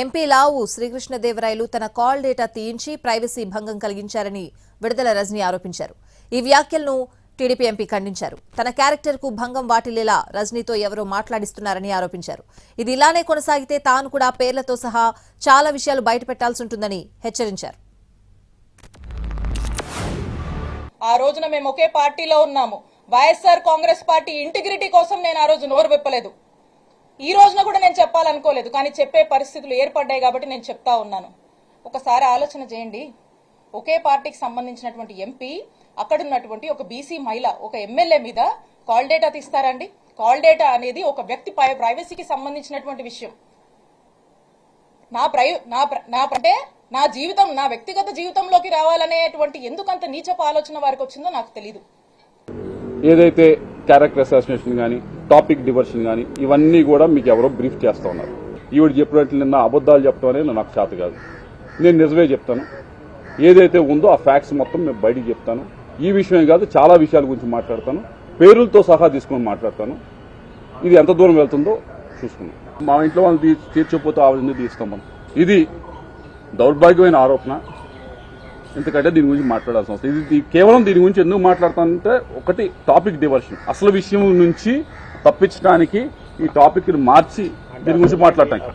MP లావు శ్రీకృష్ణదేవరాయలు తన call data తీయించి privacy భంగం కలిగించారని విడుదల రజనీ ఆరోపించారు. ఈ వ్యాఖ్యలను టీడీపీ ఎంపీ ఖండించారు. తన క్యారెక్టర్ కు భంగం వాటిల్లేలా రజనీతో ఎవరో మాట్లాడిస్తున్నారని ఆరోపించారు. ఇది ఇలానే కొనసాగితే తాను కూడా పేర్లతో సహా చాలా విషయాలు బయటపెట్టాల్సి ఉంటుందని హెచ్చరించారు. ఆ రోజున మేము ఒకే పార్టీలో ఉన్నాము. వైఎస్ఆర్ కాంగ్రెస్ పార్టీ ఇంటిగ్రిటీ కోసం నేను ఆ రోజు నోరు విప్పలేదు. ఈ రోజున కూడా నేను చెప్పాలనుకోలేదు, కానీ చెప్పే పరిస్థితులు ఏర్పడ్డాయి కాబట్టి నేను చెప్తా ఉన్నాను. ఒకసారి ఆలోచన చేయండి. ఒకే పార్టీకి సంబంధించినటువంటి ఎంపీ అక్కడున్నటువంటి ఒక బీసీ మహిళ ఒక ఎమ్మెల్యే మీద కాల్ డేటా తీస్తారండి? కాల్ డేటా అనేది ఒక వ్యక్తి ప్రైవసీకి సంబంధించినటువంటి విషయం. నా జీవితం, నా వ్యక్తిగత జీవితంలోకి రావాలనేటువంటి ఎందుకంత నీచపు ఆలోచన వారికి వచ్చిందో నాకు తెలియదు. ఏదైతే క్యారెక్టర్ అసాసినేషన్ కానీ, టాపిక్ డివర్షన్ కానీ, ఇవన్నీ కూడా మీకు ఎవరో బ్రీఫ్ చేస్తూ ఉన్నారు. ఈవిడ చెప్పినట్లు నిన్న అబద్దాలు చెప్పడం అనేది నాకు చేత కాదు. నేను నిజమే చెప్తాను. ఏదైతే ఉందో ఆ ఫ్యాక్ట్స్ మొత్తం నేను బయటికి చెప్తాను. ఈ విషయమే కాదు, చాలా విషయాల గురించి మాట్లాడతాను. పేరులతో సహా తీసుకుని మాట్లాడతాను. ఇది ఎంత దూరం వెళ్తుందో చూసుకున్నాం. మా ఇంట్లో వాళ్ళు తీర్చకపోతే ఆ విధంగా తీస్తాం మనం. ఇది దౌర్భాగ్యమైన ఆరోపణ. ఎందుకంటే దీని గురించి మాట్లాడాల్సిన అవసరం ఇది కేవలం దీని గురించి ఎందుకు మాట్లాడతానంటే, ఒకటి టాపిక్ డివర్షన్, అసలు విషయం నుంచి తప్పించడానికి ఈ టాపిక్ మార్చి దీని గురించి మాట్లాడటానికి.